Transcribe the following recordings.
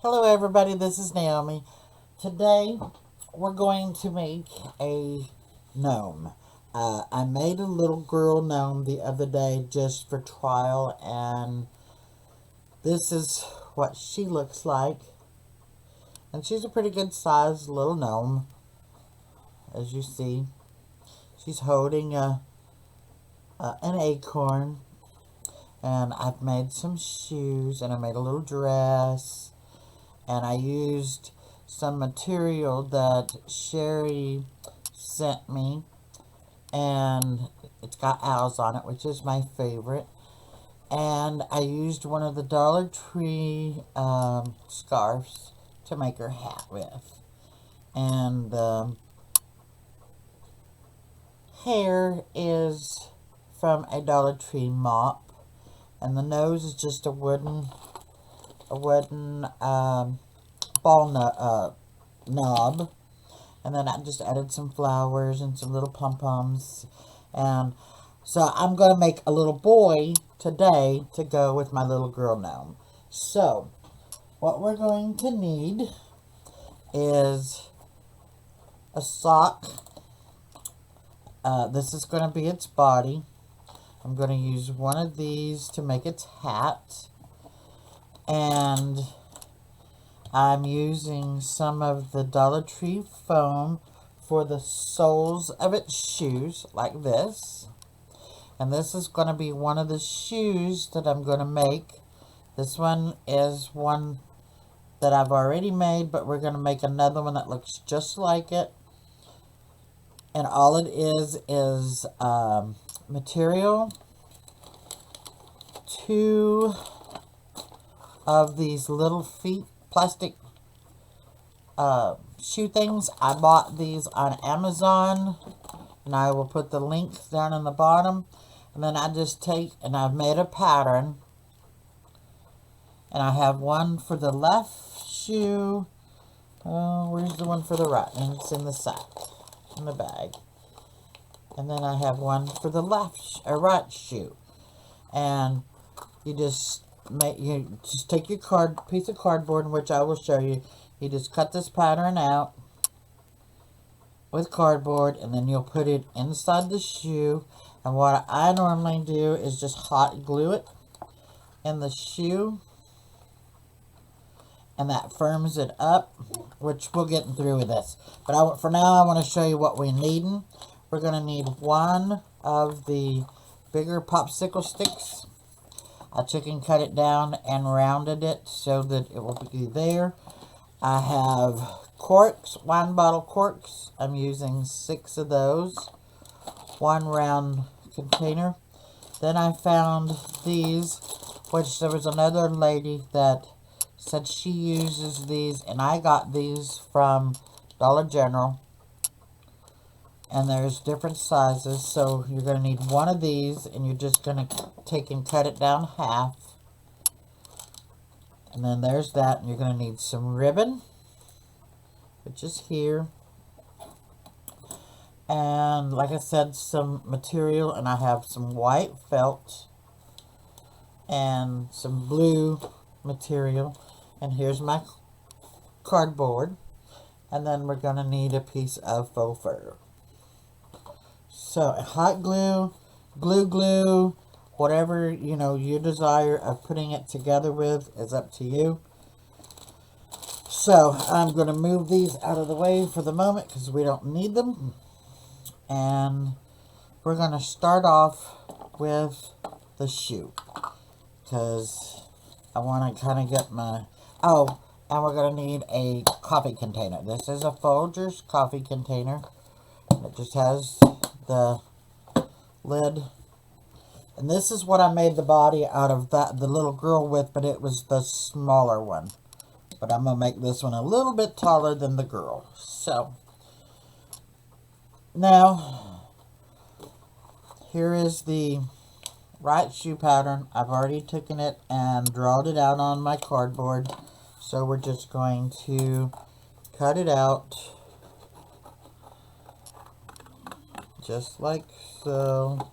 Hello everybody, this is Naomi. Today we're going to make a gnome. I made a little girl gnome the other day just for trial, and this is what she looks like. And she's a pretty good sized little gnome, as you see. She's holding an acorn, and I've made some shoes, and I made a little dress, and I used some material that Sherry sent me, and it's got owls on it, which is my favorite. And I used one of the Dollar Tree scarves to make her hat with. And the hair is from a Dollar Tree mop, and the nose is just a wooden ball knob. And then I just added some flowers and some little pom-poms. And so I'm going to make a little boy today to go with my little girl gnome. So what we're going to need is a sock. This is going to be its body. I'm going to use one of these to make its hat. And I'm using some of the Dollar Tree foam for the soles of its shoes, like this. And this is going to be one of the shoes that I'm going to make. This one is one that I've already made, but we're going to make another one that looks just like it. And all it is material, 2 of these little feet plastic shoe things. I bought these on Amazon, and I will put the link down in the bottom. And then I just take, and I've made a pattern, and I have one for the left shoe. Oh, where's the one for the right? And it's in the sack, in the bag. And then I have one for the right shoe. And you just take your piece of cardboard, which I will show you. You just cut this pattern out with cardboard, and then you'll put it inside the shoe. And what I normally do is just hot glue it in the shoe, and that firms it up, which we'll get through with this. But for now, I want to show you what we're needing. We're going to need one of the bigger popsicle sticks. I chicken cut it down and rounded it so that it will be there. I have corks, wine bottle corks. I'm using 6 of those. 1 round container. Then I found these, which there was another lady that said she uses these, and I got these from Dollar General. And there's different sizes, so you're going to need one of these, and you're just going to take and cut it down half. And then there's that, and you're going to need some ribbon, which is here. And like I said, some material, and I have some white felt and some blue material. And here's my cardboard. And then we're going to need a piece of faux fur. So hot glue, glue, whatever, your desire of putting it together with is up to you. So I'm going to move these out of the way for the moment because we don't need them. And we're going to start off with the shoe, because I want to kind of get my... Oh, and we're going to need a coffee container. This is a Folgers coffee container. It just has the lid. And this is what I made the body out of the little girl with, but it was the smaller one. But I'm going to make this one a little bit taller than the girl. So, now, here is the right shoe pattern. I've already taken it and drawn it out on my cardboard. So we're just going to cut it out. Just like so.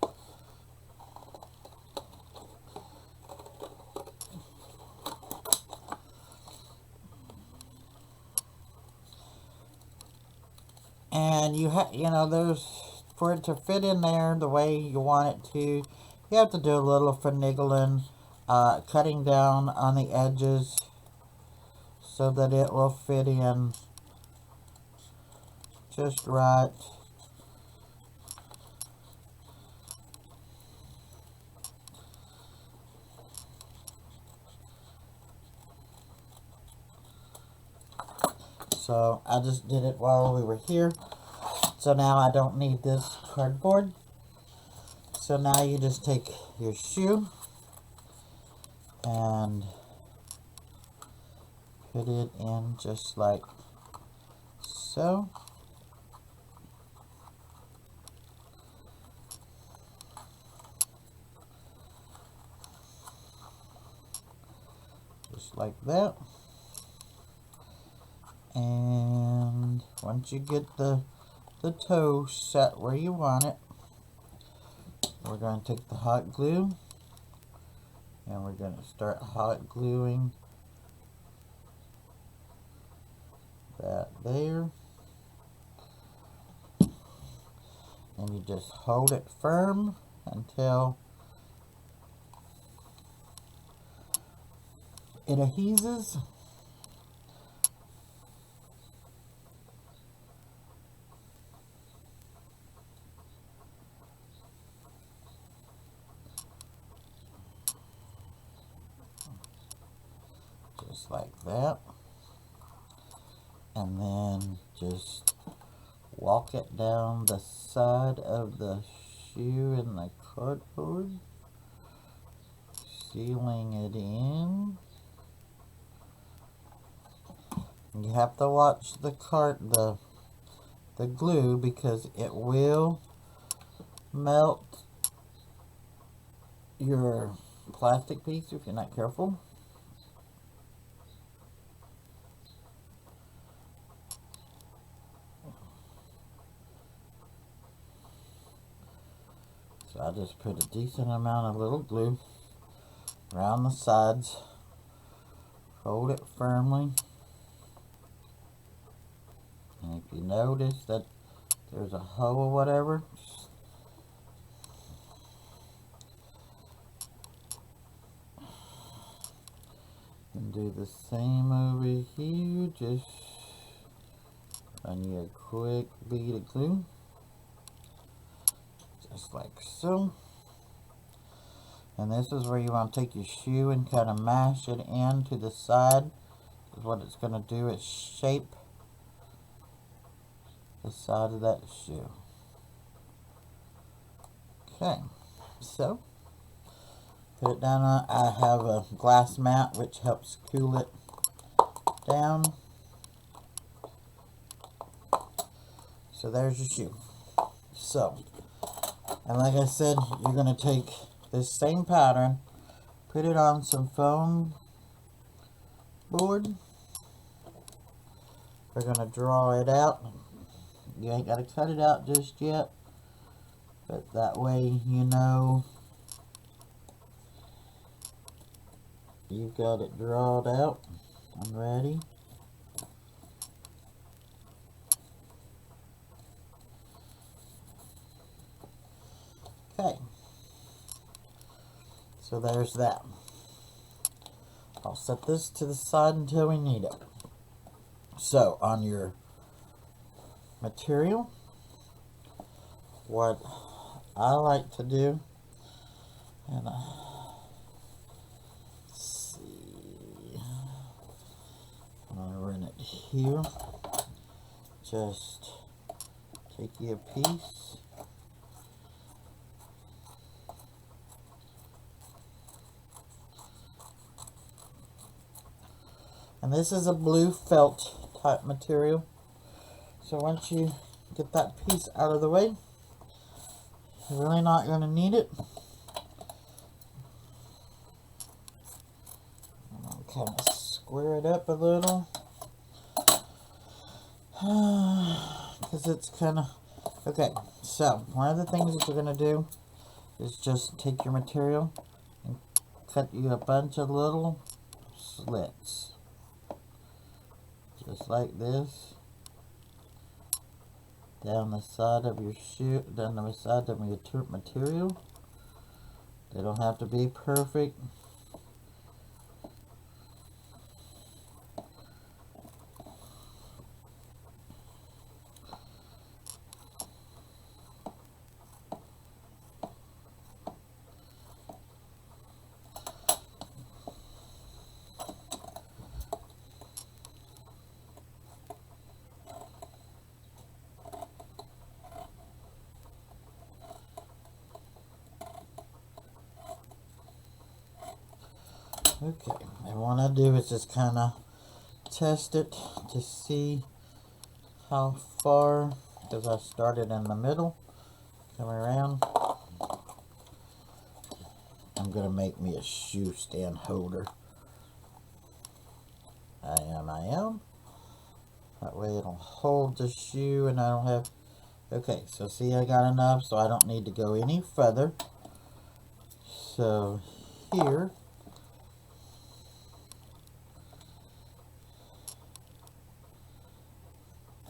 and there's, for it to fit in there the way you want it to, you have to do a little finagling, cutting down on the edges so that it will fit in just right. So I just did it while we were here. So now I don't need this cardboard. So now you just take your shoe and put it in just like so. Just like that. And once you get the toe set where you want it, we're going to take the hot glue and we're going to start hot gluing that there. And you just hold it firm until it adheses. Just like that. And then just walk it down the side of the shoe in the cardboard, sealing it in. You have to watch the glue because it will melt your plastic piece if you're not careful. So I just put a decent amount of little glue around the sides, hold it firmly, and if you notice that there's a hole or whatever, and do the same over here. Just run you a quick bead of glue, just like so. And this is where you want to take your shoe and kind of mash it into the side. Because what it's going to do is shape the side of that shoe. Okay, so put it down on. I have a glass mat which helps cool it down. So there's your shoe. So, and like I said, you're going to take this same pattern, put it on some foam board. We're going to draw it out. You ain't got to cut it out just yet, but that way you know you've got it drawn out and ready. Okay, so there's that. I'll set this to the side until we need it. So on your material, what I like to do, and let's see, I'm gonna run it here. Just take you a piece. And this is a blue felt type material. So once you get that piece out of the way, you're really not going to need it. I'm kind of square it up a little. Because it's kind of... Okay, so one of the things that you're going to do is just take your material and cut you a bunch of little slits. Just like this. down the side of your shoe, down the side of your material. They don't have to be perfect. Okay, and what I do is just kind of test it to see how far, because I started in the middle, come around. I'm going to make me a shoe stand holder. I am. That way it'll hold the shoe and I don't have... Okay, so see, I got enough, so I don't need to go any further. So here,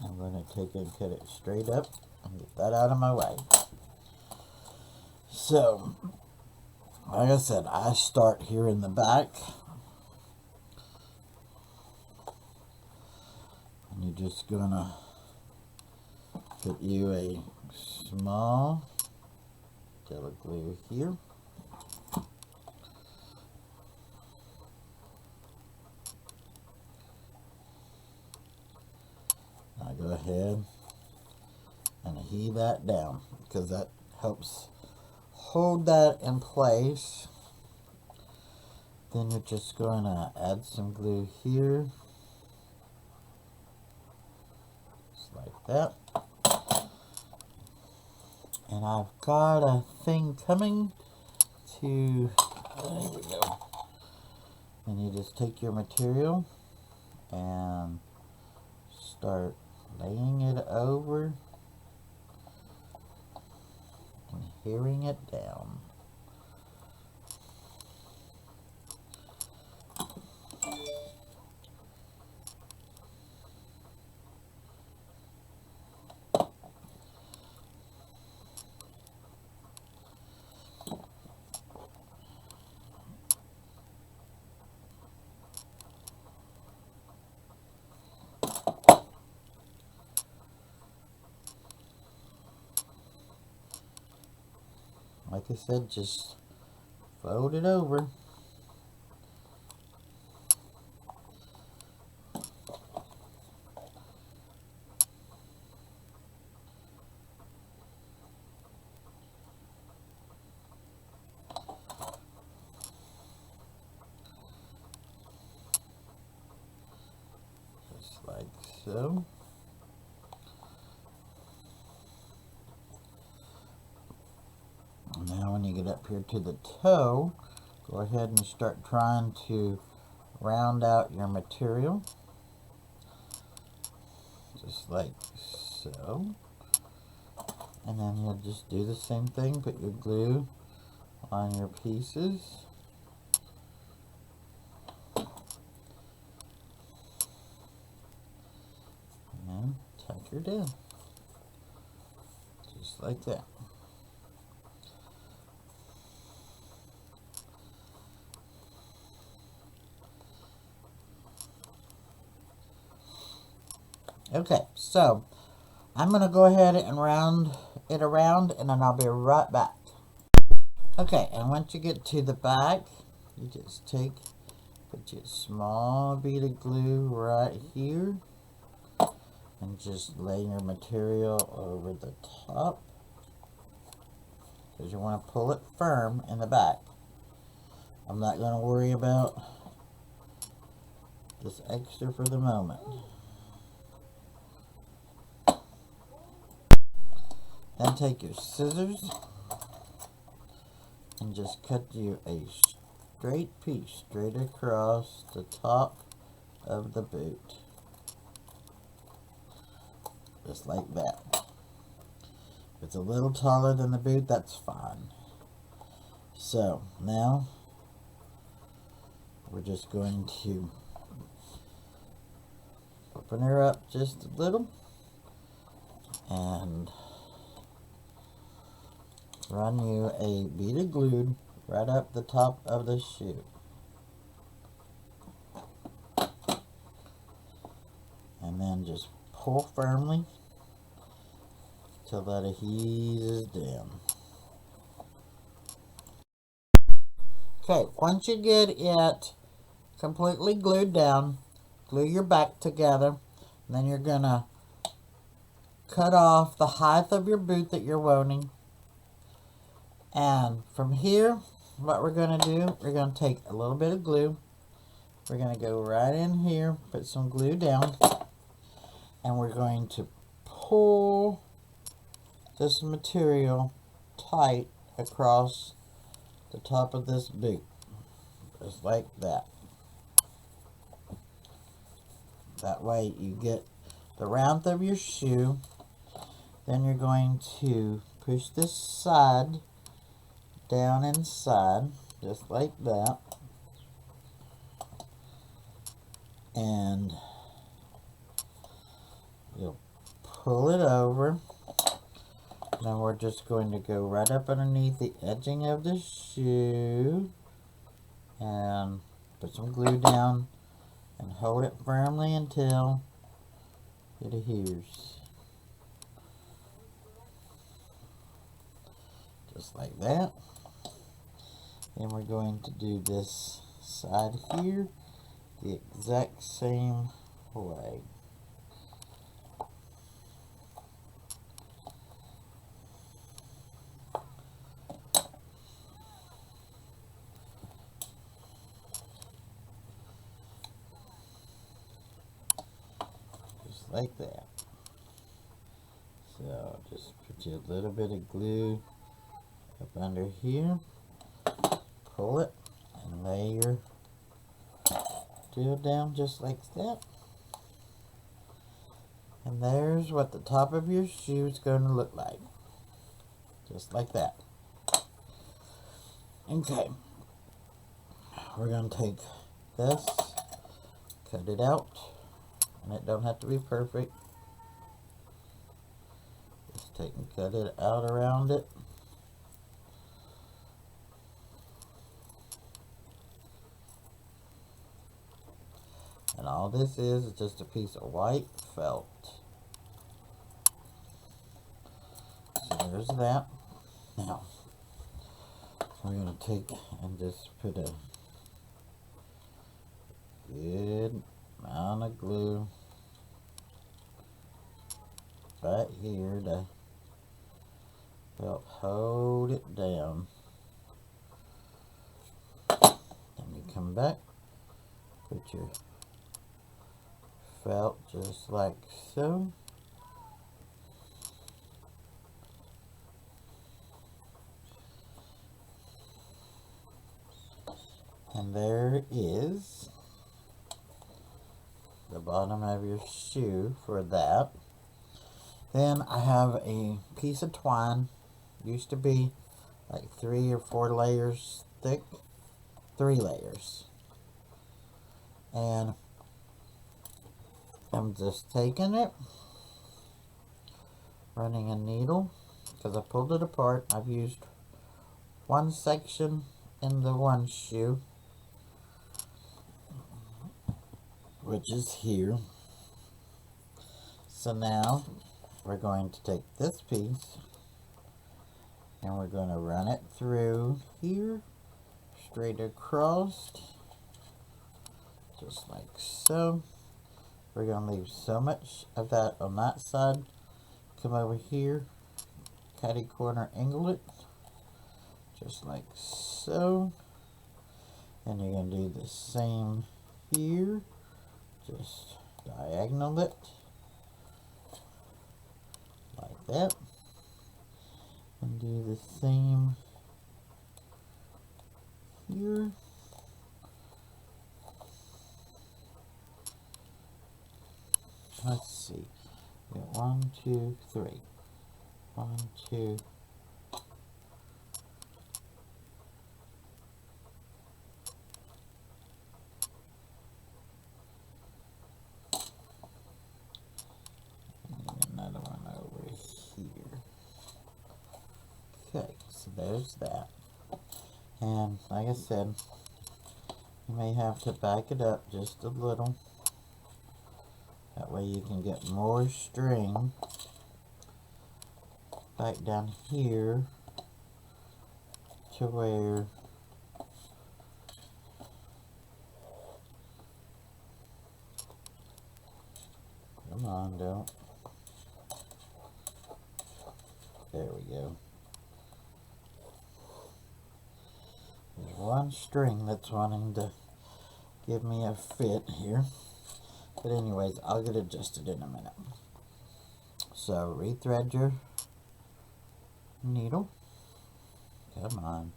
I'm going to take and cut it straight up and get that out of my way. So, like I said, I start here in the back. And you're just going to put you a small Gorilla Glue here. I go ahead and heave that down because that helps hold that in place. Then you're just going to add some glue here, just like that. And I've got a thing coming to, there we go. And you just take your material and start laying it over and hearing it down. Like I said, just fold it over. Just like so. Now when you get up here to the toe, go ahead and start trying to round out your material. Just like so. And then you'll just do the same thing, put your glue on your pieces. And tuck her down. Just like that. Okay, so I'm going to go ahead and round it around and then I'll be right back. Okay, and once you get to the back, you just put your small bead of glue right here and just lay your material over the top because you want to pull it firm in the back. I'm not going to worry about this extra for the moment. Then take your scissors and just cut you a straight piece straight across the top of the boot. Just like that. If it's a little taller than the boot, that's fine. So now we're just going to open her up just a little and run you a bead of glue right up the top of the shoe. And then just pull firmly till that it eases down. Okay, once you get it completely glued down, glue your back together, and then you're gonna cut off the height of your boot that you're wanting. And from here, what we're gonna do, we're gonna take a little bit of glue. We're gonna go right in here, put some glue down, and we're going to pull this material tight across the top of this boot, just like that. That way you get the round of your shoe. Then you're going to push this side down inside, just like that. And you'll pull it over. Then we're just going to go right up underneath the edging of the shoe and put some glue down and hold it firmly until it adheres. Just like that. Then we're going to do this side here the exact same way. Just like that. So just put you a little bit of glue up under here, pull it, and lay your deal down just like that. And there's what the top of your shoe is going to look like. Just like that. Okay. We're going to take this, cut it out, and it don't have to be perfect. Just take and cut it out around it. And all this is just a piece of white felt. So there's that. Now, we're going to take and just put a good amount of glue right here to help hold it down. Then you come back, put your felt just like so. And there is the bottom of your shoe for that. Then I have a piece of twine, used to be like 3 or 4 layers thick, 3 layers. And I'm just taking it, running a needle, because I pulled it apart. I've used one section in the one shoe, which is here. So now we're going to take this piece and we're going to run it through here, straight across, just like so. We're going to leave so much of that on that side. Come over here, catty corner angle it, just like so. And you're going to do the same here, just diagonal it, like that. And do the same here. Let's see. We got 1, 2, 3. 1, 2. And another one over there's that. And like I said, you may have to back it up just a little. That way you can get more string back down here to where come on, don't. There we go. There's one string that's wanting to give me a fit here. But anyways, I'll get adjusted in a minute. So rethread your needle. Come on.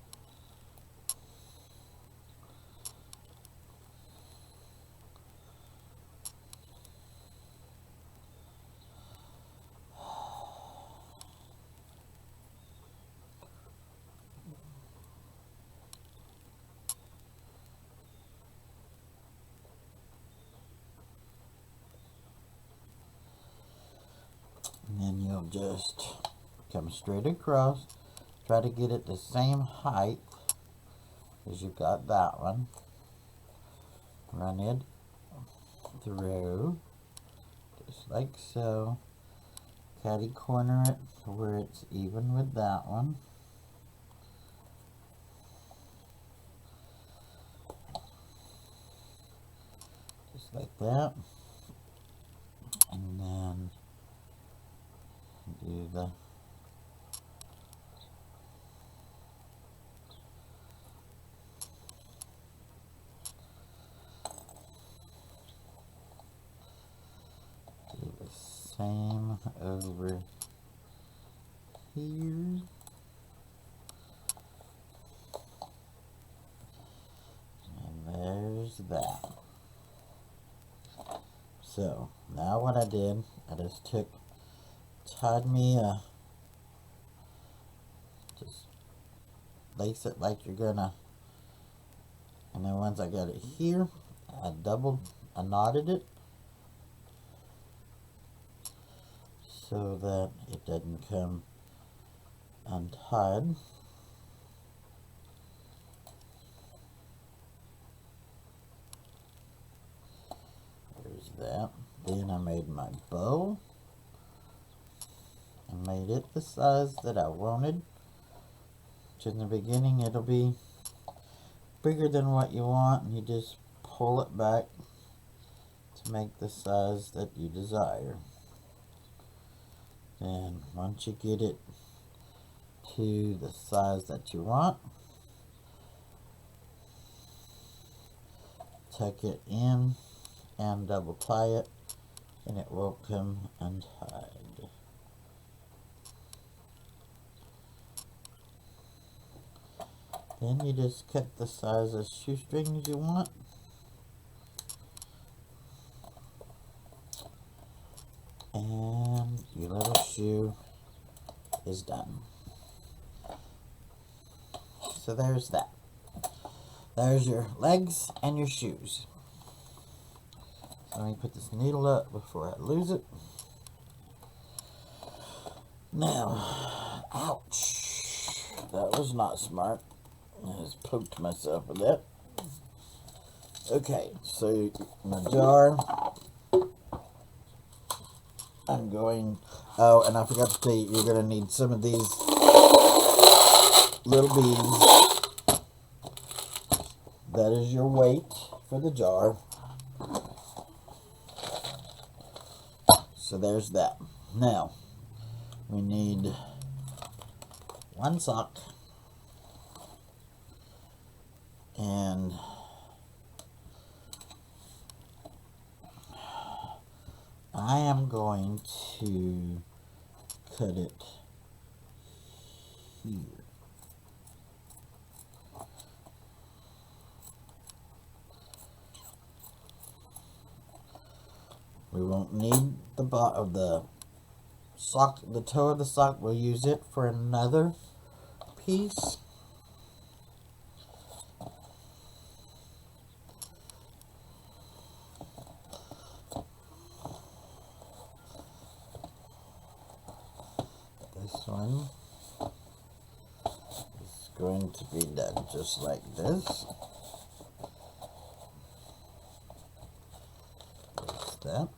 And then you'll just come straight across. Try to get it the same height as you've got that one. Run it through, just like so. Catty corner it to where it's even with that one. Just like that. And then do the same over here. And there's that. So now what I did, I just tied me just lace it like you're gonna, and then once I got it here, I knotted it so that it doesn't come untied. There's that. Then I made my bow and made it the size that I wanted. Which in the beginning it'll be bigger than what you want, and you just pull it back to make the size that you desire. And once you get it to the size that you want, tuck it in and double tie it, and it will come untied. Then you just cut the size of shoestrings you want. And your little shoe is done. So there's that. There's your legs and your shoes. So let me put this needle up before I lose it. Now, ouch. That was not smart. I just poked myself with that. Okay, so my jar. I'm going, oh, and I forgot to tell you, you're going to need some of these little beads. That is your weight for the jar. So there's that. Now, we need one sock. And I am going to cut it here. We won't need the butt of the sock, the toe of the sock. We'll use it for another piece. This one going to be done just like this. There's that.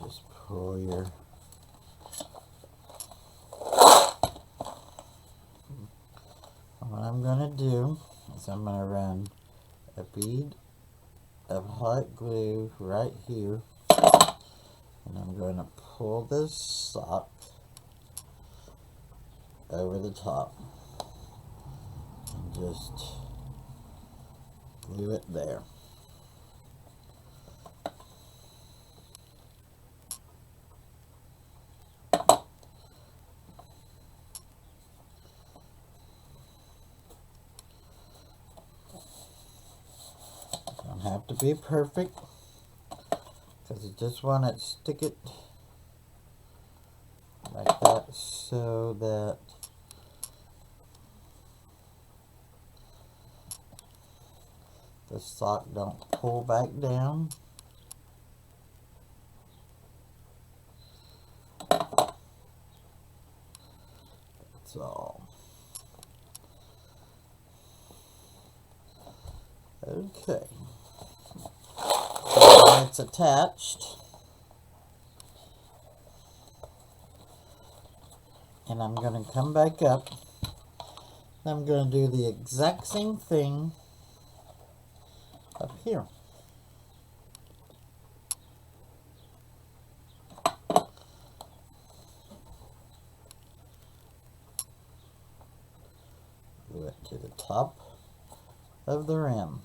Just pull your what I'm going to do is I'm going to run a bead of hot glue right here, and I'm going to pull this sock over the top and just glue it there. Don't have to be perfect, because you just want to stick it like that so that the sock don't pull back down. That's all. Okay. So when it's attached, and I'm going to come back up, and I'm going to do the exact same thing up here. Glue it to the top of the rim.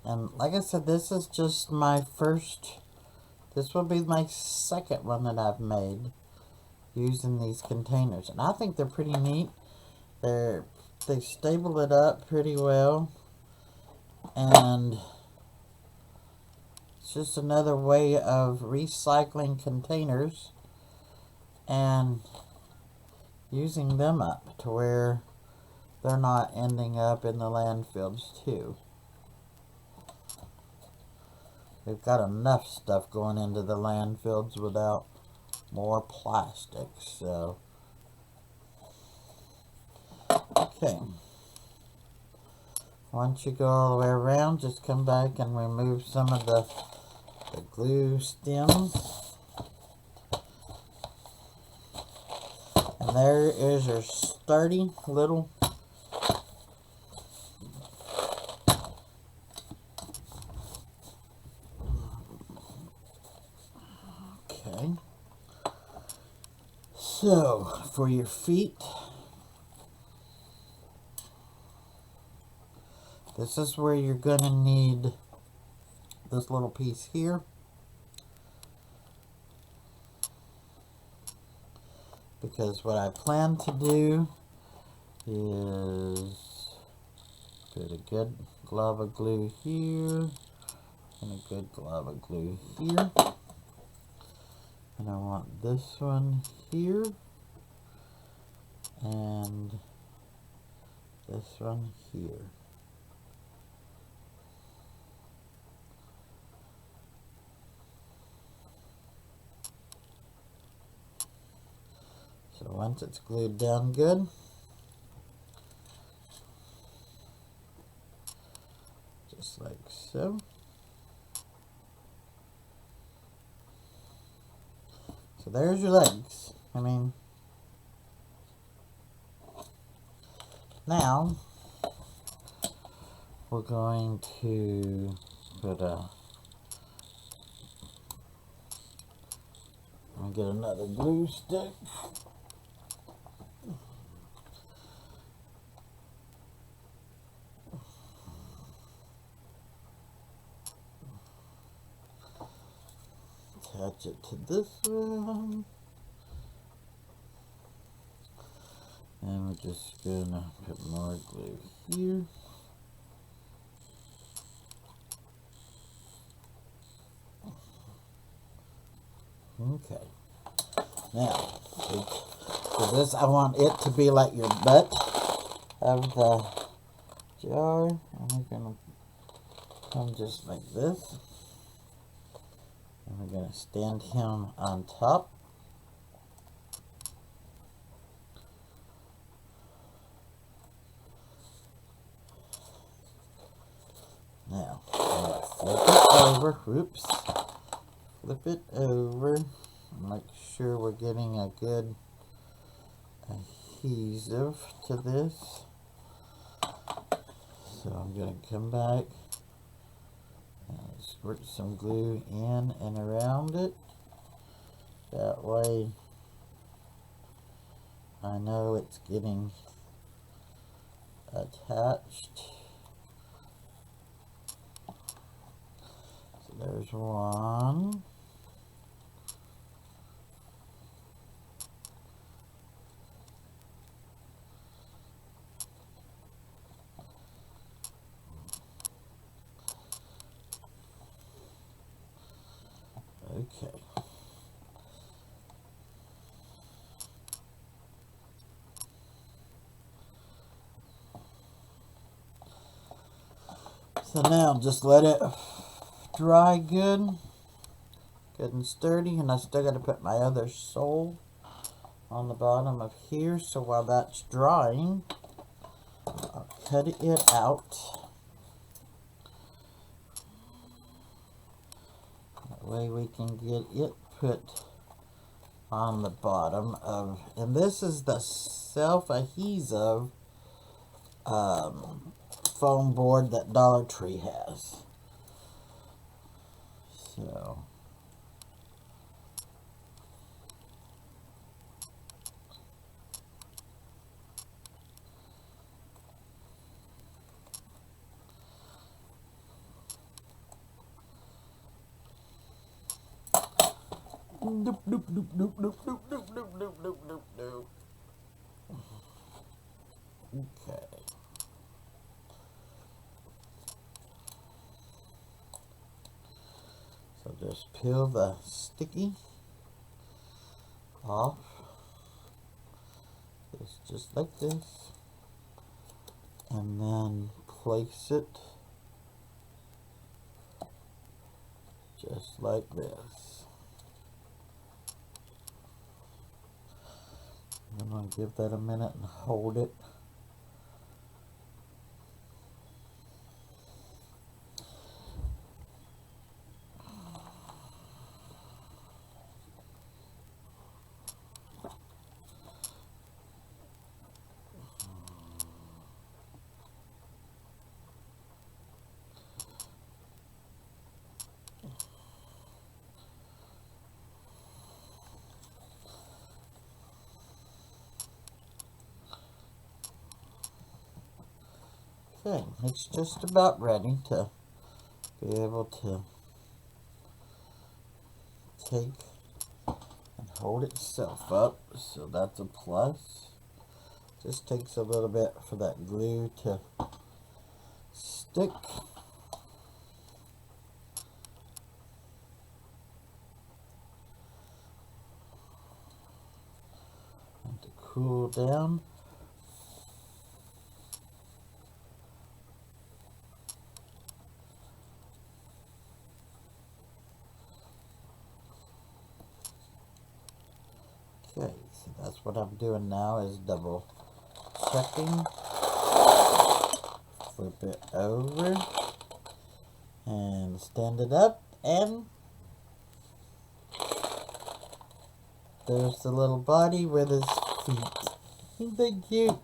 And like I said, this is just my first, this will be my second one that I've made using these containers. And I think they're pretty neat. They stable it up pretty well. And it's just another way of recycling containers and using them up to where they're not ending up in the landfills too. We've got enough stuff going into the landfills without more plastic, so. Okay. Once you go all the way around, just come back and remove some of the glue stems. And there is your sturdy little okay. So for your feet, this is where you're going to need this little piece here. Because what I plan to do is put a good glob of glue here and a good glob of glue here. And I want this one here and this one here. So once it's glued down good, just like so. So there's your legs. I mean, now we're going to put a, I'll get another glue stick. Attach it to this one. And we're just gonna put more glue here. Okay. Now, for this, I want it to be like your butt of the jar. And we're gonna come just like this. And we're gonna stand him on top. Now, I'm gonna flip it over. Whoops. Flip it over. Make sure we're getting a good adhesive to this. So I'm going to come back and squirt some glue in and around it. That way I know it's getting attached. So there's one. Okay. So now just let it dry good and sturdy, and I still got to put my other sole on the bottom of here. So while that's drying, I'll cut it out. That way we can get it put on the bottom of, and this is the self-adhesive foam board that Dollar Tree has. So doop, doop, doop, doop, doop, doop, doop, doop, doop, doop, doop, doop. Okay. So just peel the sticky off. Just like this. And then place it just like this. I'm going to give that a minute and hold it. Okay, it's just about ready to be able to take and hold itself up, so that's a plus. Just takes a little bit for that glue to stick. And to cool down. Okay, so that's what I'm doing now, is double checking. Flip it over and stand it up, and there's the little body with his feet. Isn't they cute?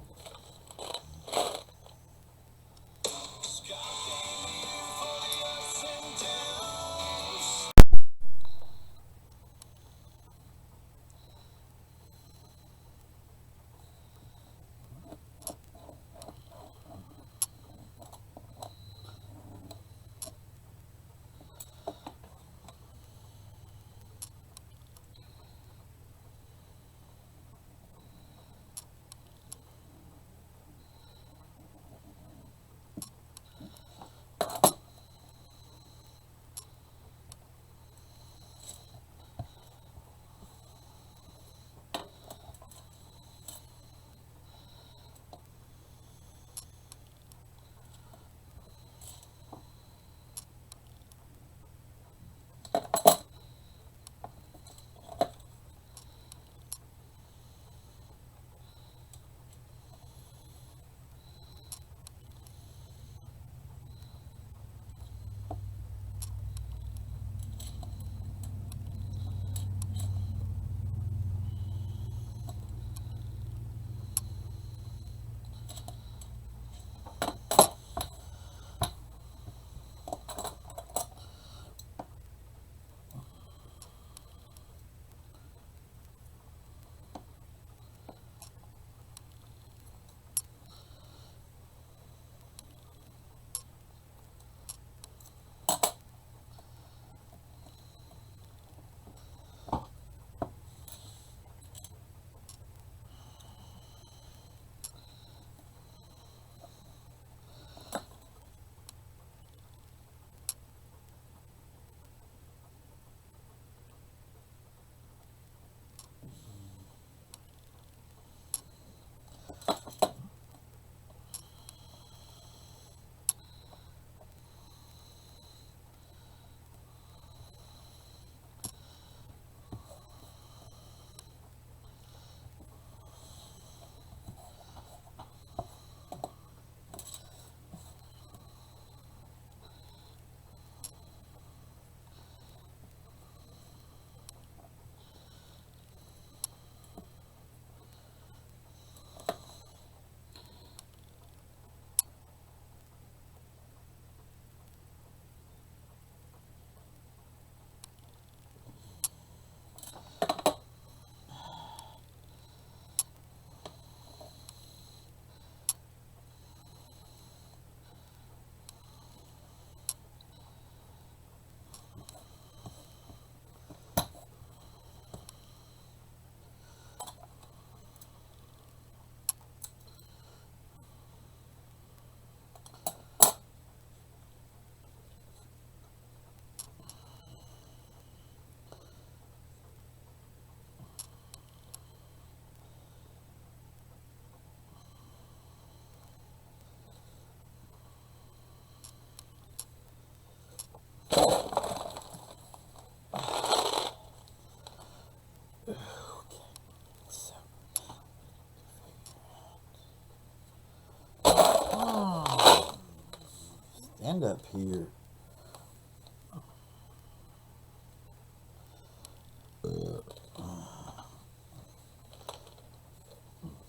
here.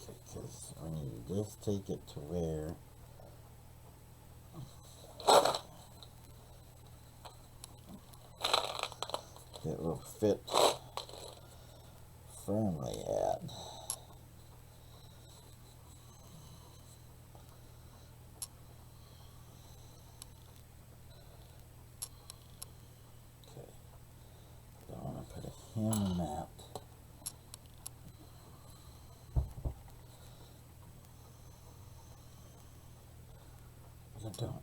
Because we need to just take it to where it will fit firmly at. Okay, don't want to put a hem in that. I don't.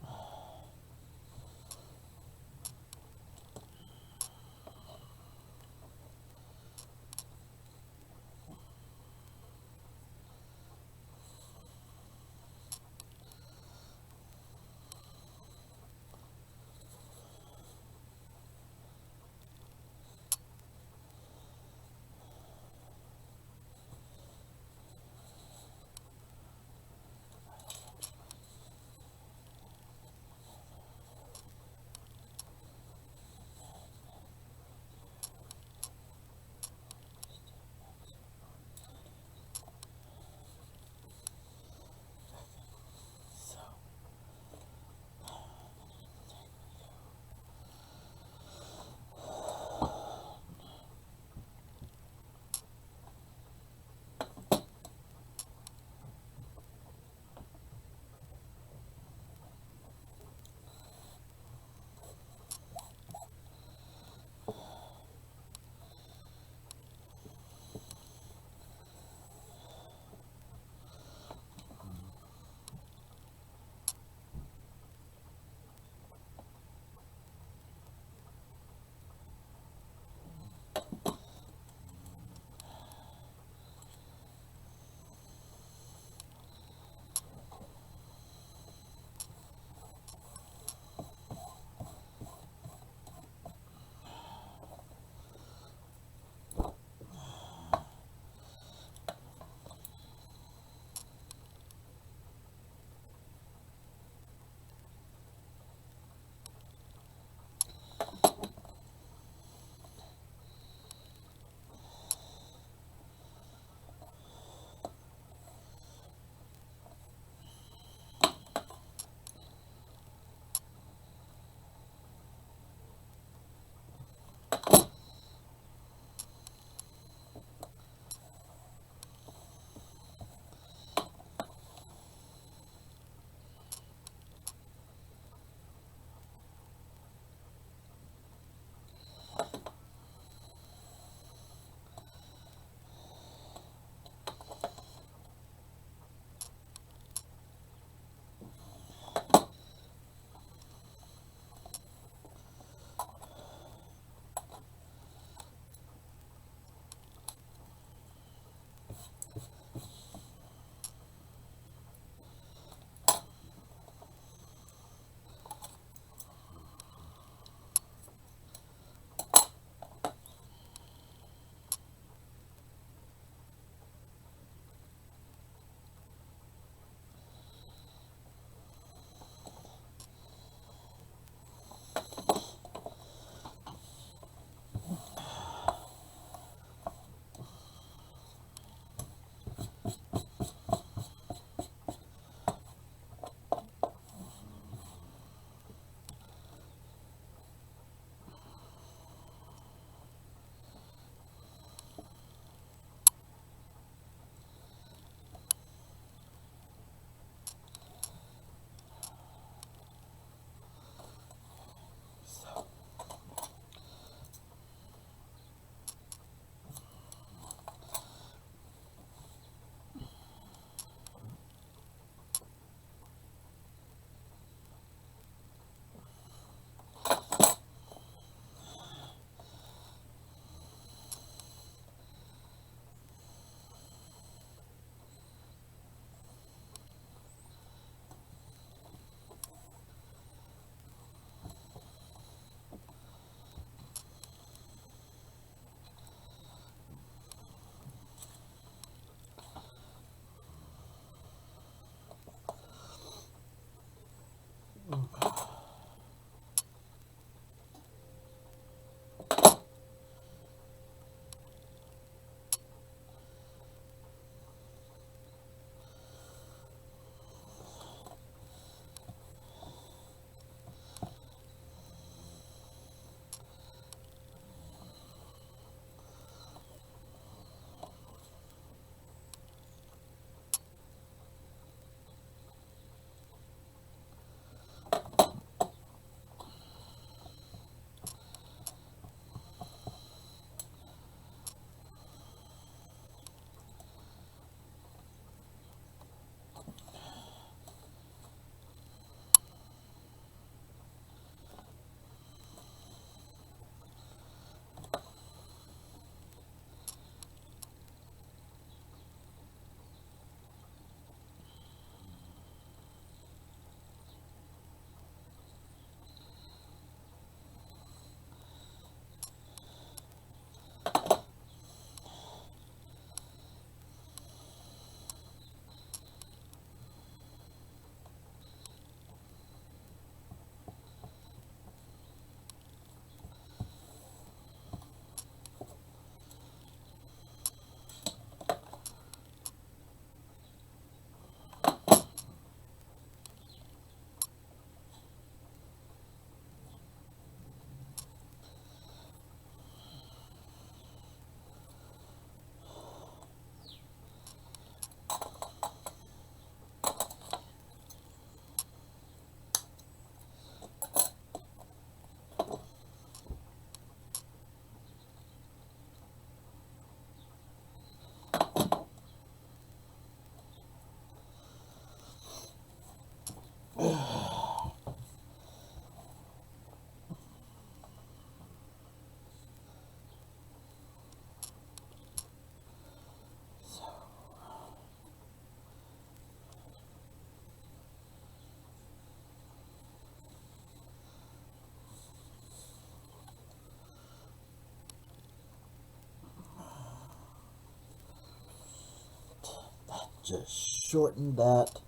just shorten that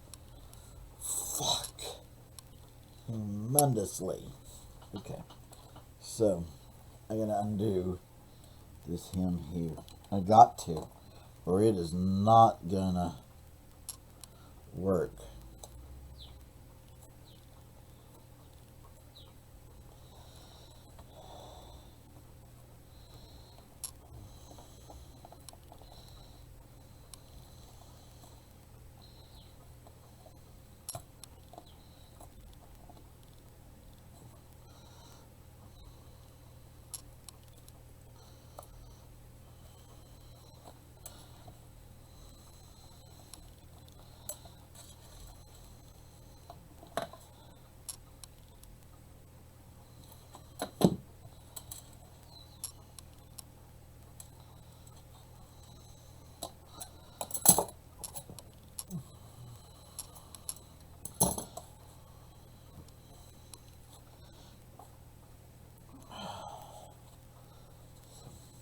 humongously. Okay, so I'm gonna undo this hem here. I got to, or it is not gonna work.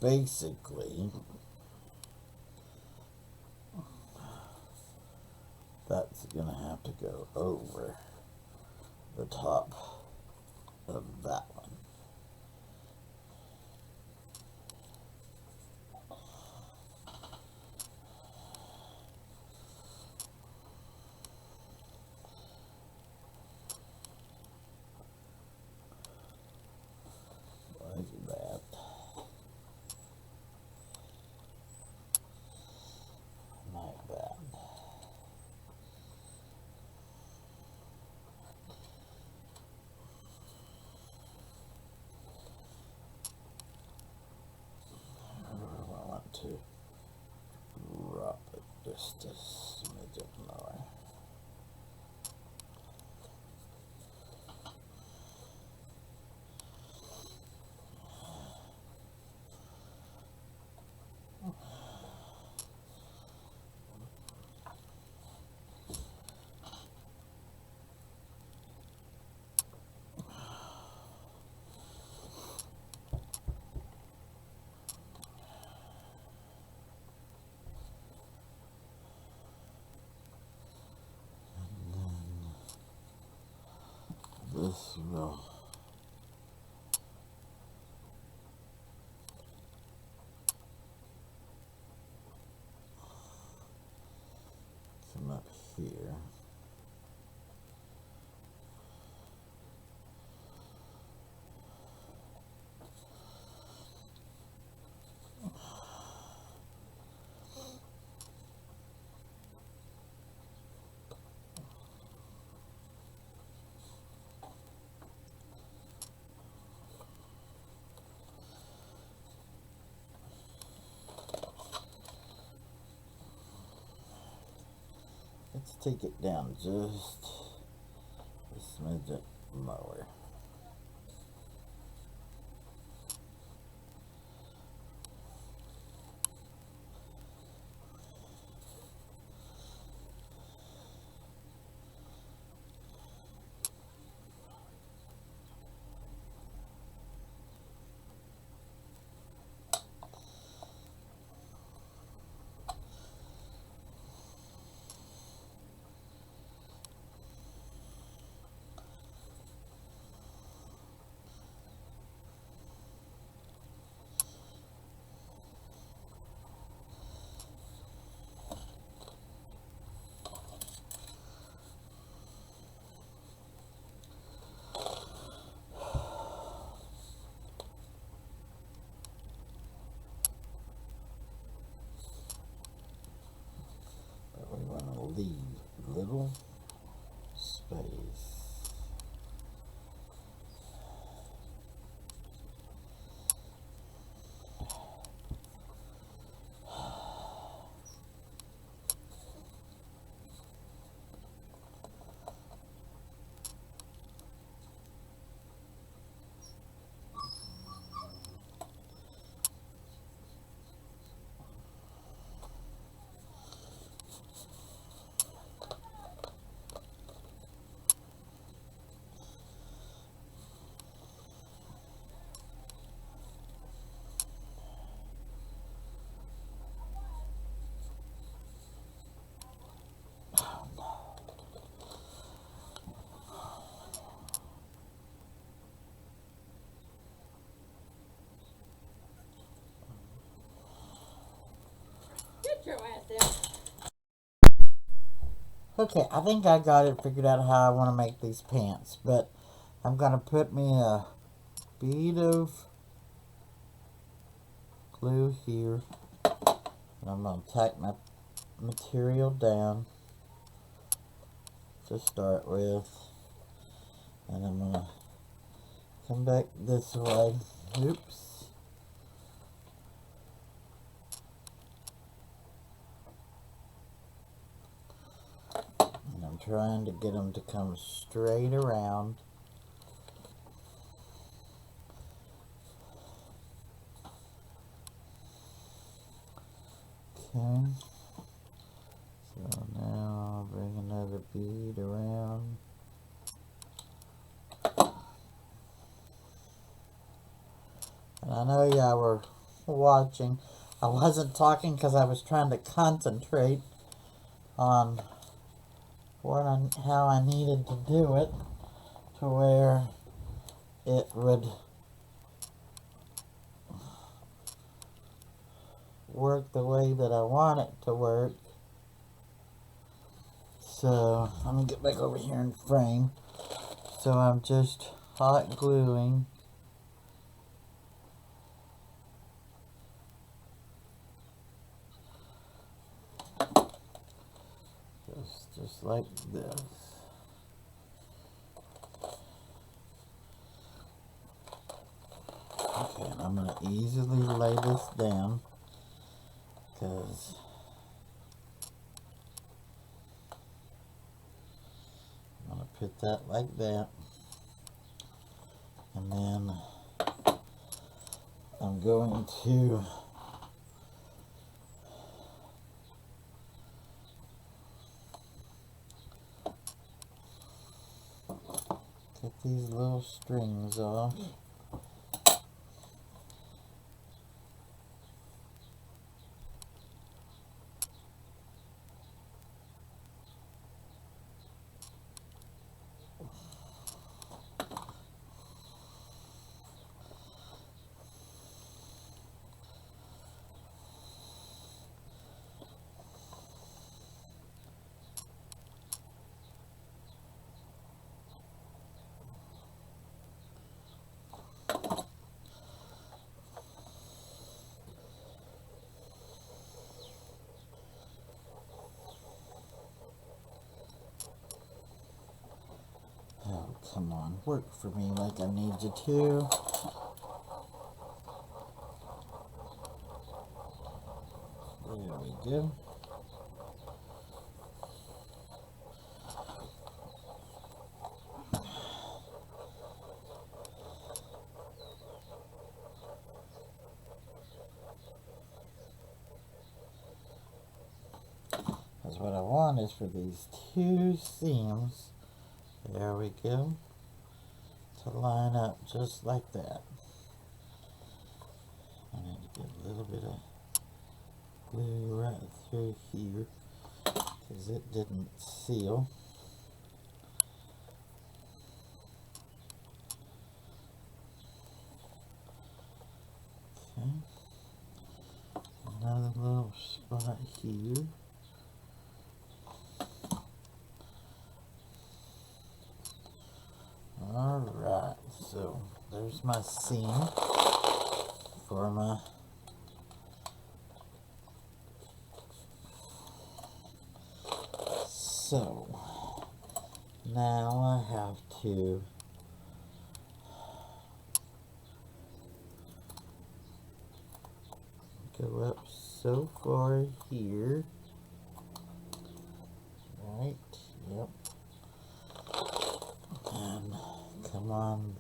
Basically, that's gonna have to go over the top of that one. Like that. Like that. I want to drop it just a smidgen lower. This will come up here. Let's take it down just a smidgen lower. right there. Okay, I think I got it figured out how I want to make these pants, but I'm going to put me a bead of glue here. And I'm going to tack my material down to start with. And I'm going to come back this way. Oops. And I'm trying to get them to come straight around. Okay. So now I'll bring another bead around. And I know y'all were watching. I wasn't talking because I was trying to concentrate on how I needed to do it to where it would work the way that I want it to work. So let me get back over here in frame. So I'm just hot gluing. Just like this. Okay, and I'm going to easily lay this down because I'm going to put that like that. And then I'm going to get these little strings off. Oh, come on, work for me like I need you to. There we go. Because what I want is for these two seams, there we go, to line up just like that. I need to get a little bit of glue right through here because it didn't seal. Okay, another little spot here. Alright, so there's my seam for my so now I have to go up so far here, right, yep, and come on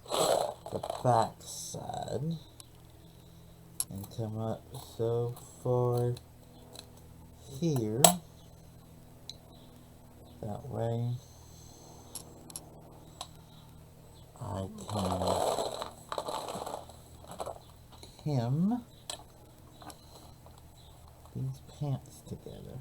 the back side and come up so far here, that way I can hem these pants together.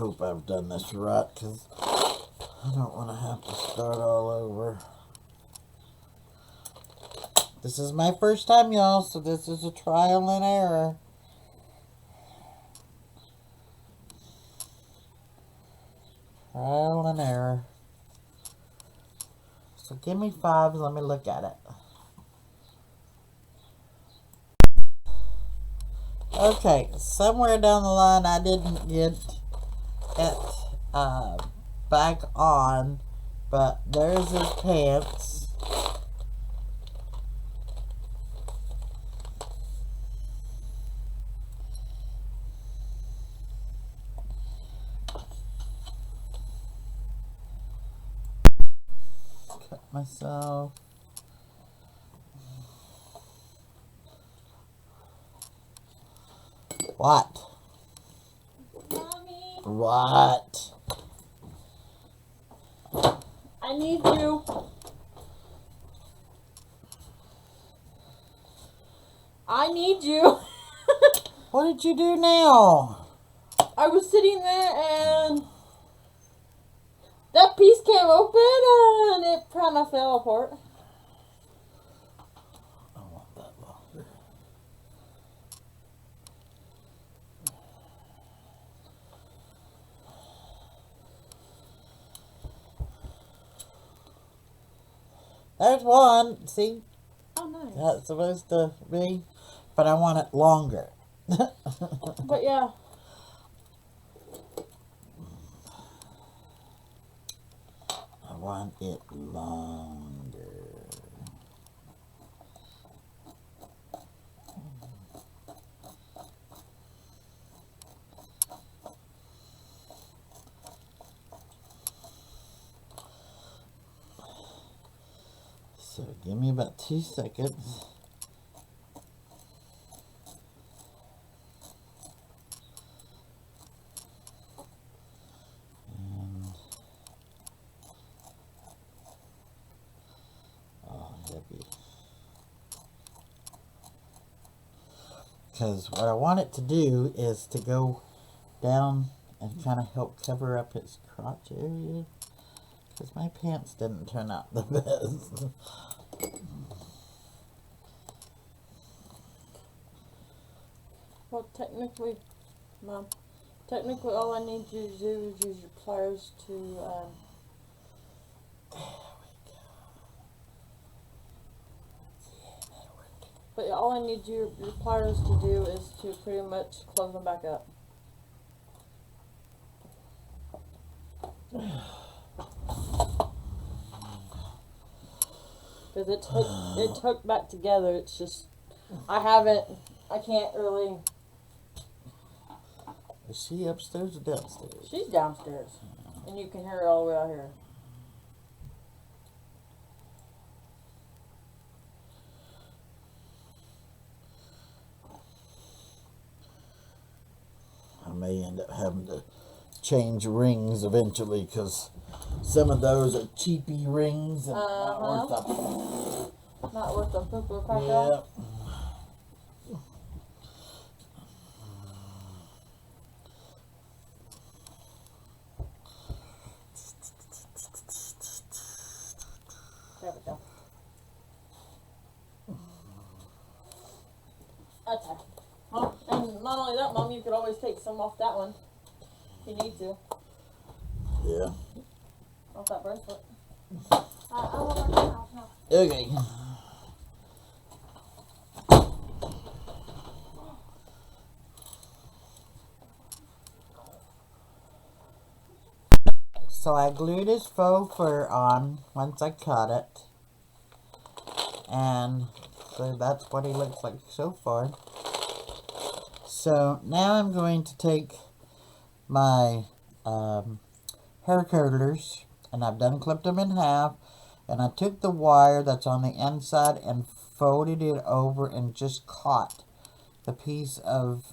hope I've done this right, because I don't want to have to start all over. This is my first time, y'all, so this is a trial and error. Trial and error. So give me 5, let me look at it. Okay, somewhere down the line I didn't get it back on, but there's his pants. Cut myself. What? Mommy, What? I need you. I need you. What did you do now? I was sitting there and that piece came open and it kind of fell apart. I want that longer. There's one. See? Oh, nice. That's supposed to be, but I want it longer. But yeah. I want it longer. So give me about 2 seconds. And oh, heavy. Because what I want it to do is to go down and kind of help cover up its crotch area. Because my pants didn't turn out the best. Well, technically, Mom, technically all I need you to do is use your pliers to, but all I need your pliers to do is to pretty much close them back up. Because it's hooked back together. It's just, I can't really. Is she upstairs or downstairs? She's downstairs. And you can hear her all the way out here. I may end up having to change rings eventually, because some of those are cheapy rings and not worth the... Not worth the poo-poo cracker. Yeah. There we go. That's it. And not only that, Mom, you could always take some off that one if you need to. Yeah. Off that bracelet. I want my house now. Okay. So I glued his faux fur on once I cut it. And so that's what he looks like so far. So now I'm going to take my hair curlers, and I've done clipped them in half, and I took the wire that's on the inside and folded it over and just caught the piece of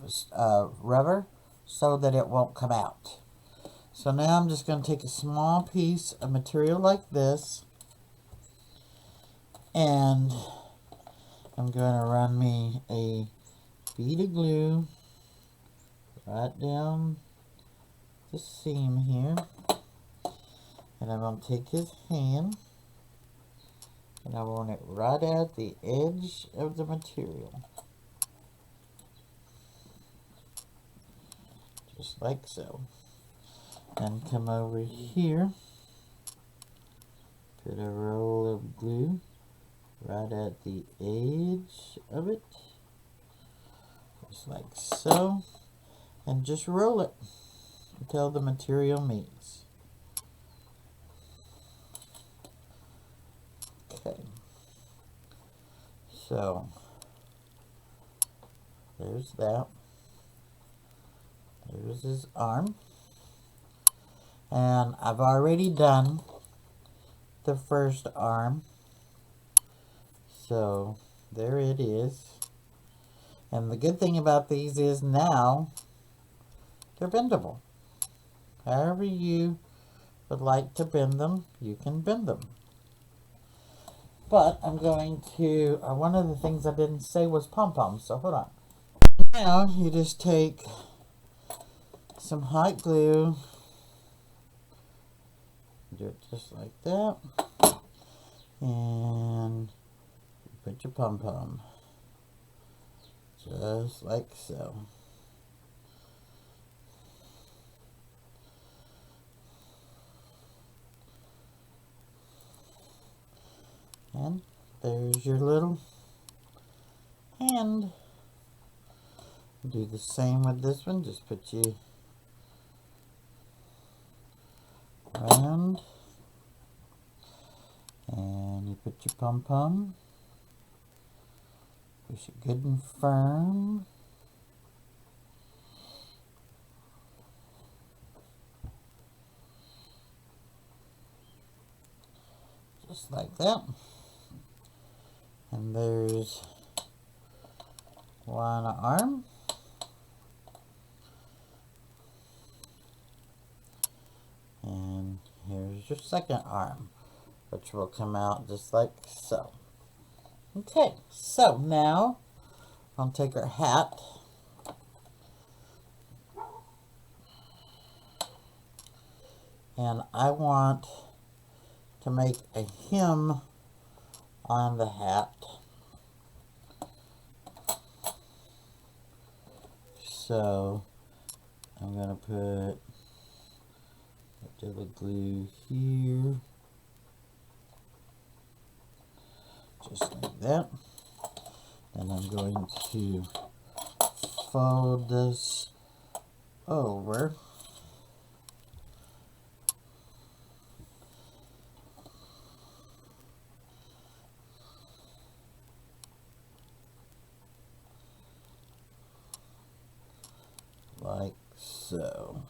rubber so that it won't come out. So now I'm just going to take a small piece of material like this, and I'm going to run me a bead of glue right down the seam here. And I'm going to take his hand and I want it right at the edge of the material. Just like so. And come over here, put a roll of glue right at the edge of it, just like so, and just roll it until the material meets. Okay, so there's that. There's his arm. And I've already done the first arm. So there it is. And the good thing about these is now they're bendable. However you would like to bend them, you can bend them. But I'm going to, one of the things I didn't say was pom-poms, so hold on. Now you just take some hot glue, do it just like that, and put your pom-pom, just like so. And there's your little hand. Do the same with this one, just put you around, and you put your pom-pom, push it good and firm, just like that. And there's one arm. And here's your second arm, which will come out just like so. Okay, so now I'll take our hat and I want to make a hem on the hat. So I'm going to put the glue here, just like that. And I'm going to fold this over. Like so.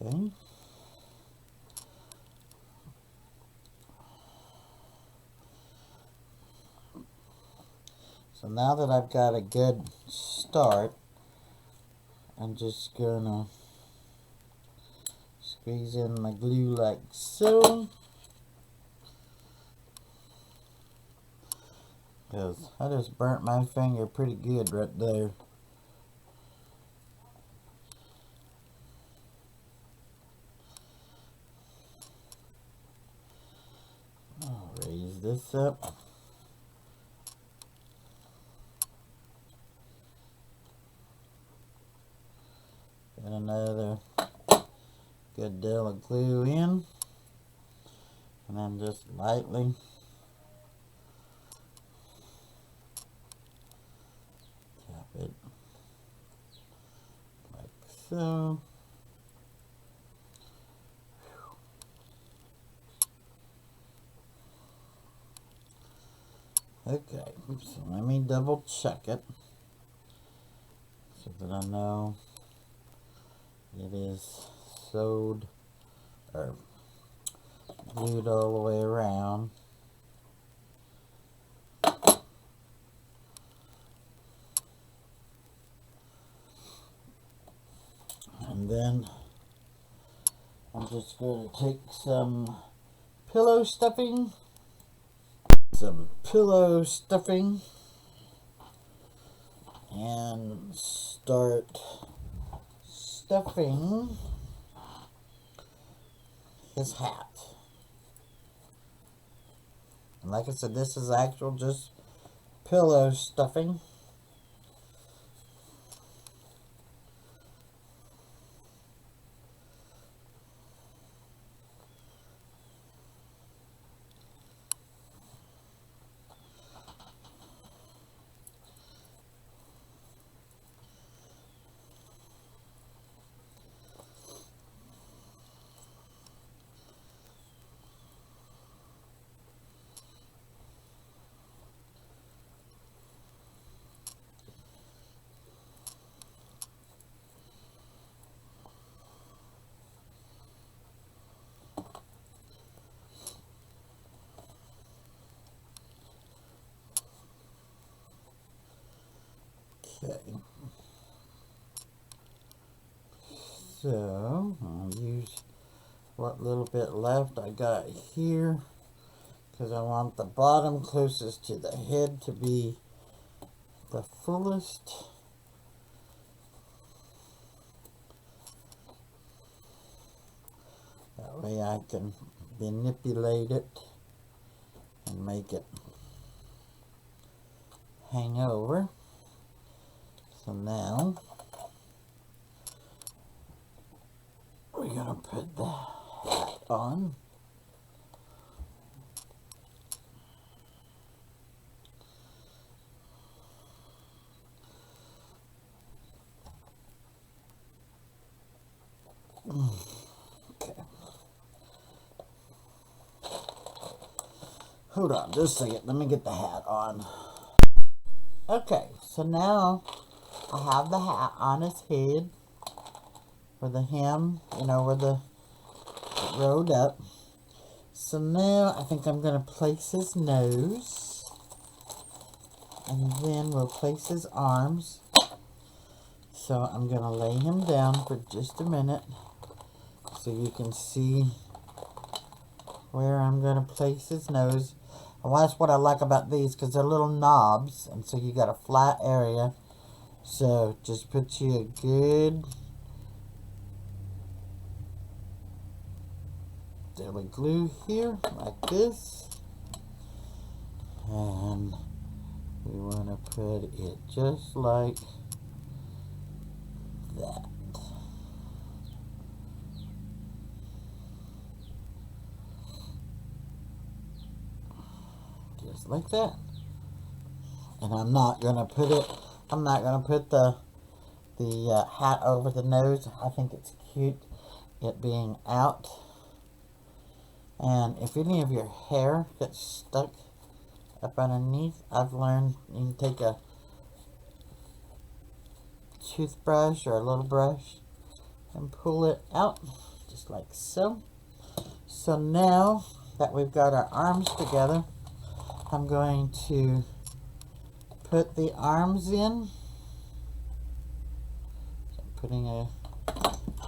Okay. So now that I've got a good start, I'm just gonna squeeze in my glue like so. Because I just burnt my finger pretty good right there. I'll raise this up. Get another good deal of glue in. And then just lightly tap it like so. Okay, so let me double check it so that I know it is sewed or glued all the way around. And then I'm just going to take some pillow stuffing. And start stuffing his hat. And like I said, this is actual just pillow stuffing. Okay. So I'll use what little bit left I got here, because I want the bottom closest to the head to be the fullest. That way I can manipulate it and make it hang over. So now we're gonna put the hat on. Okay. Hold on just a second. Let me get the hat on. Okay, so now I have the hat on his head for the hem, where the rolled up. So now I think I'm going to place his nose, and then we'll place his arms. So I'm going to lay him down for just a minute so you can see where I'm going to place his nose. And that's what I like about these, because they're little knobs, and so you got a flat area. So just put you a good Gorilla Glue here, like this. And we want to put it just like that. Just like that. And I'm not going to put the hat over the nose. I think it's cute, it being out. And if any of your hair gets stuck up underneath, I've learned you can take a toothbrush or a little brush and pull it out, just like so. So now that we've got our arms together, I'm going to put the arms in. So I'm putting a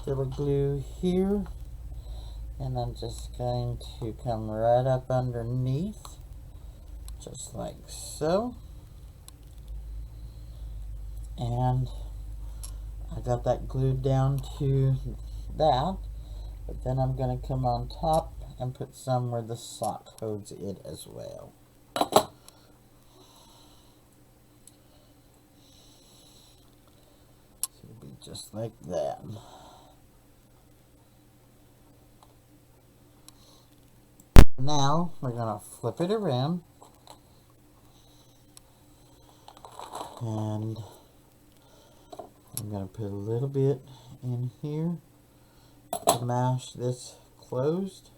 little glue here, and I'm just going to come right up underneath, just like so. And I got that glued down to that, but then I'm going to come on top and put some where the sock holds it as well. So it'll be just like that. Now we're going to flip it around, and I'm going to put a little bit in here to mash this closed,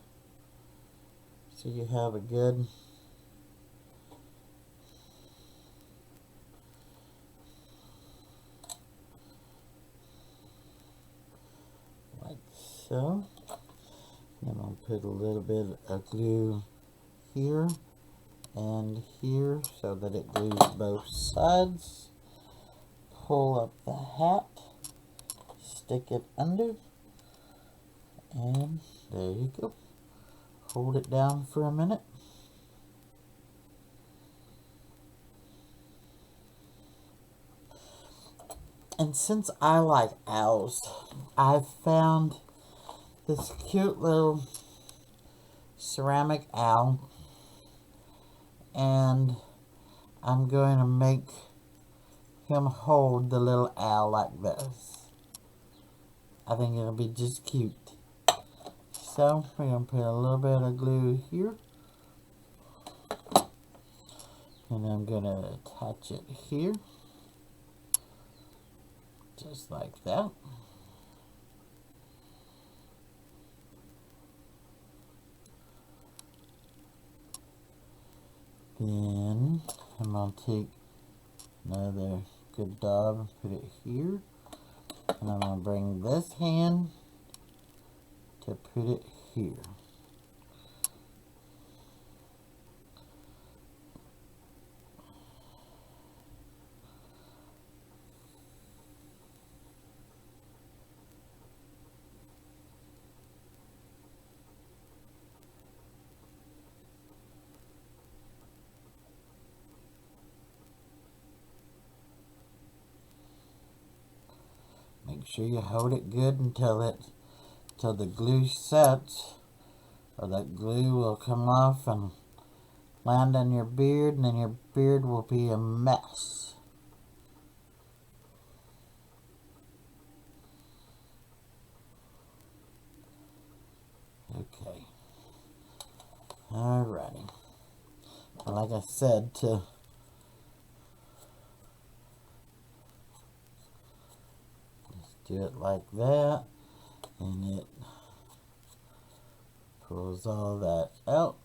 so you have a good like so. Then I'll put a little bit of glue here and here so that it glues both sides. Pull up the hat, stick it under, and there you go. Hold it down for a minute. And since I like owls, I found this cute little ceramic owl, and I'm going to make him hold the little owl like this. I think it'll be just cute. So we're going to put a little bit of glue here, and I'm going to attach it here, just like that. Then I'm going to take another good dab and put it here. And I'm going to bring this hand to put it here. Make sure you hold it good until the glue sets, or that glue will come off and land on your beard, and then your beard will be a mess. Okay. Alrighty. Like I said, to do it like that, and it pulls all that out.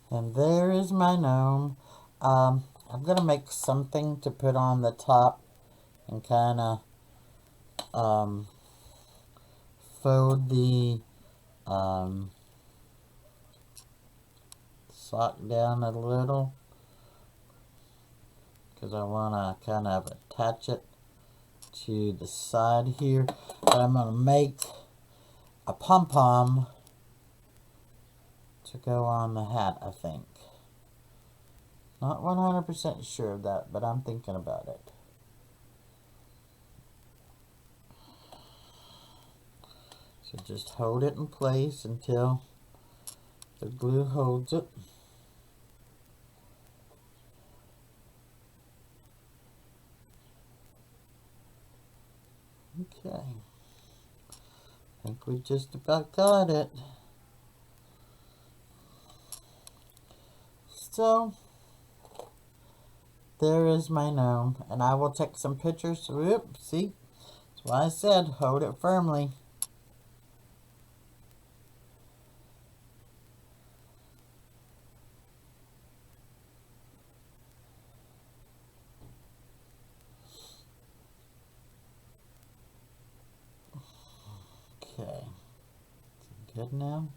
And there is my gnome. I'm going to make something to put on the top and kind of fold the sock down a little, because I want to kind of attach it to the side here. But I'm going to make a pom-pom to go on the hat, I think. Not 100% sure of that, but I'm thinking about it. So just hold it in place until the glue holds it. Okay. I think we just about got it. So, there is my gnome, and I will take some pictures. Whoop, see? That's why I said hold it firmly. Okay. Is it good now?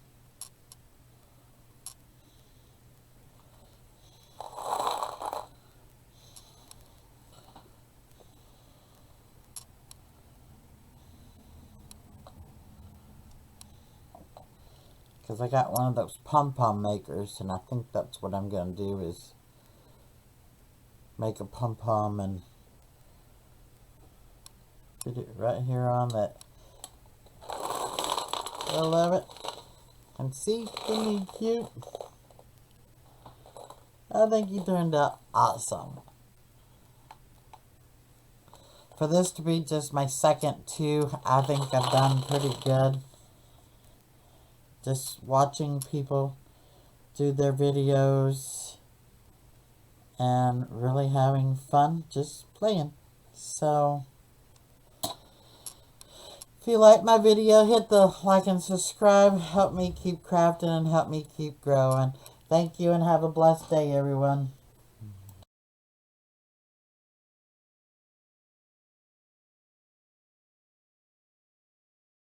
Because I got one of those pom-pom makers, and I think that's what I'm going to do, is make a pom-pom and put it right here on that. I love it. And see, isn't he cute? I think he turned out awesome. For this to be just my second too, I think I've done pretty good. Just watching people do their videos and really having fun just playing. So, if you like my video, hit the like and subscribe. Help me keep crafting and help me keep growing. Thank you and have a blessed day, everyone.